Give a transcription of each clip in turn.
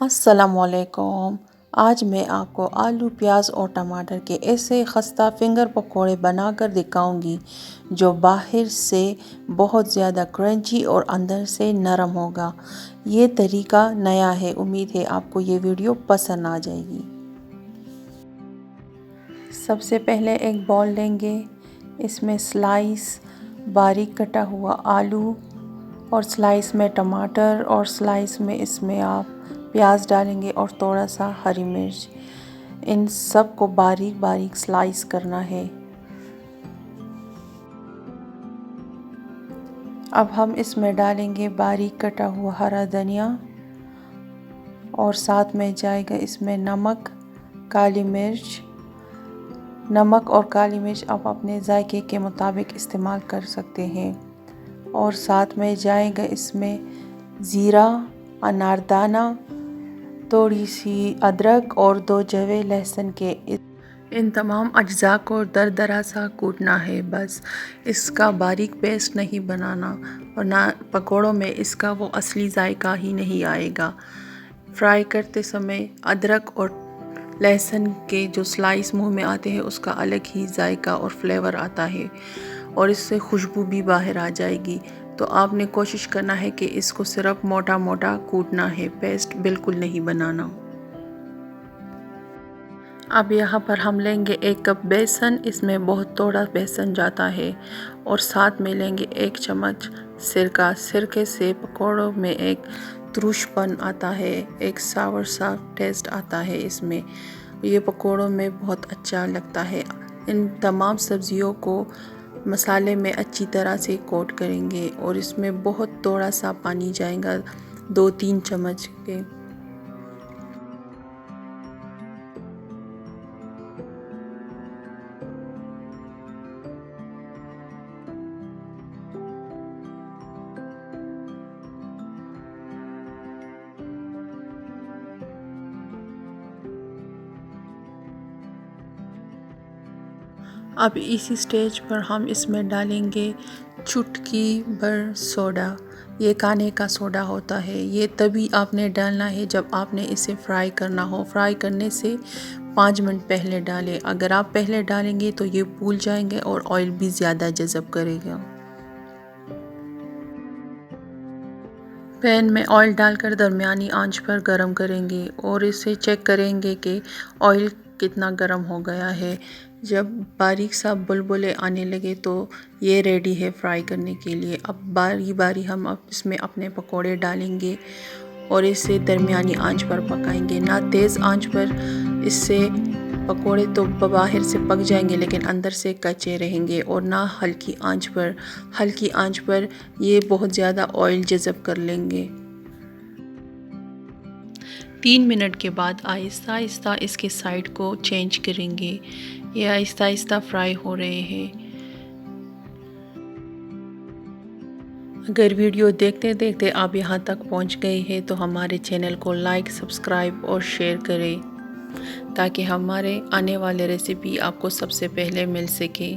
अस्सलामुअलैकुम। आज मैं आपको आलू प्याज और टमाटर के ऐसे खस्ता फिंगर पकोड़े बनाकर दिखाऊंगी जो बाहर से बहुत ज़्यादा क्रंची और अंदर से नरम होगा। ये तरीका नया है, उम्मीद है आपको ये वीडियो पसंद आ जाएगी। सबसे पहले एक बाउल लेंगे, इसमें स्लाइस बारीक कटा हुआ आलू और स्लाइस में टमाटर और स्लाइस में इसमें आप प्याज डालेंगे और थोड़ा सा हरी मिर्च। इन सब को बारीक बारीक स्लाइस करना है। अब हम इसमें डालेंगे बारीक कटा हुआ हरा धनिया और साथ में जाएगा इसमें नमक, काली मिर्च। नमक और काली मिर्च आप अपने जायके के मुताबिक इस्तेमाल कर सकते हैं। और साथ में जाएगा इसमें ज़ीरा, अनारदाना, थोड़ी सी अदरक और 2 जवे लहसुन के। इन तमाम अज्जा को दरदरा सा कूटना है, बस इसका बारीक पेस्ट नहीं बनाना, वरना पकोड़ों में इसका वो असली जायका ही नहीं आएगा। फ्राई करते समय अदरक और लहसुन के जो स्लाइस मुंह में आते हैं उसका अलग ही जायका और फ्लेवर आता है और इससे खुशबू भी बाहर आ जाएगी। तो आपने कोशिश करना है कि इसको सिर्फ मोटा मोटा कूटना है, पेस्ट बिल्कुल नहीं बनाना। अब यहाँ पर हम लेंगे 1 कप बेसन, इसमें बहुत थोड़ा बेसन जाता है। और साथ में लेंगे 1 चम्मच सिरका। सिरके से पकौड़ों में एक तुरुशपन आता है, एक सावर सा टेस्ट आता है इसमें। ये पकौड़ों में बहुत अच्छा लगता है। इन तमाम सब्जियों को मसाले में अच्छी तरह से कोट करेंगे और इसमें बहुत थोड़ा सा पानी जाएगा, 2-3 चम्मच के। अब इसी स्टेज पर हम इसमें डालेंगे चुटकी भर सोडा। ये खाने का सोडा होता है। ये तभी आपने डालना है जब आपने इसे फ्राई करना हो। फ्राई करने से 5 मिनट पहले डालें। अगर आप पहले डालेंगे तो ये भूल जाएंगे और ऑयल भी ज़्यादा जज़ब करेगा। पैन में ऑयल डालकर दरमियानी आंच पर गरम करेंगे और इसे चेक करेंगे कि ऑयल कितना गर्म हो गया है। जब बारीक सा बुलबुले आने लगे तो ये रेडी है फ्राई करने के लिए। अब बारी बारी हम अब इसमें अपने पकोड़े डालेंगे और इसे दरमियानी आंच पर पकाएंगे, ना तेज़ आंच पर। इससे पकोड़े तो बाहर से पक जाएंगे लेकिन अंदर से कच्चे रहेंगे। और ना हल्की आंच पर। हल्की आंच पर ये बहुत ज़्यादा ऑयल जज़ब कर लेंगे। 3 मिनट के बाद आहिस्ता आहिस्ता इसके साइड को चेंज करेंगे। ये आहिस्ता आहिस्ता फ्राई हो रहे हैं। अगर वीडियो देखते देखते आप यहाँ तक पहुँच गए हैं तो हमारे चैनल को लाइक, सब्सक्राइब और शेयर करें ताकि हमारे आने वाले रेसिपी आपको सबसे पहले मिल सके।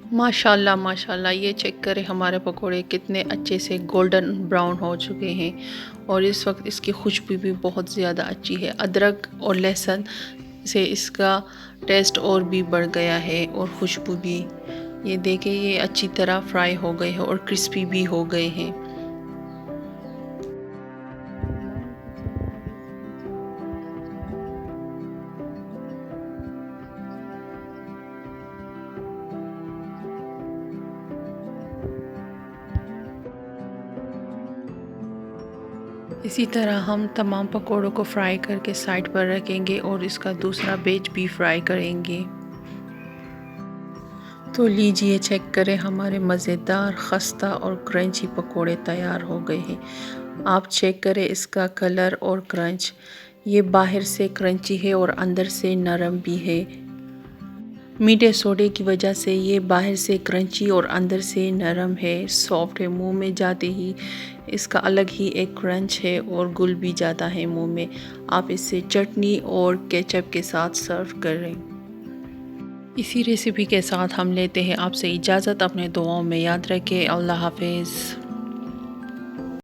माशाल्लाह माशाल्लाह, ये चेक करें हमारे पकोड़े कितने अच्छे से गोल्डन ब्राउन हो चुके हैं और इस वक्त इसकी खुशबू भी बहुत ज़्यादा अच्छी है। अदरक और लहसुन से इसका टेस्ट और भी बढ़ गया है और खुशबू भी। ये देखें, ये अच्छी तरह फ्राई हो गए हैं और क्रिस्पी भी हो गए हैं। इसी तरह हम तमाम पकोड़ों को फ्राई करके साइड पर रखेंगे और इसका दूसरा बैच भी फ्राई करेंगे। तो लीजिए, चेक करें, हमारे मज़ेदार खस्ता और क्रंची पकोड़े तैयार हो गए हैं। आप चेक करें इसका कलर और क्रंच। ये बाहर से क्रंची है और अंदर से नरम भी है। मीठे सोडे की वजह से ये बाहर से क्रंची और अंदर से नरम है, सॉफ्ट है। मुंह में जाते ही इसका अलग ही एक क्रंच है और घुल भी जाता है मुंह में। आप इसे चटनी और केचप के साथ सर्व करें। इसी रेसिपी के साथ हम लेते हैं आपसे इजाज़त। अपने दुआओं में याद रखें। अल्लाह हाफिज़।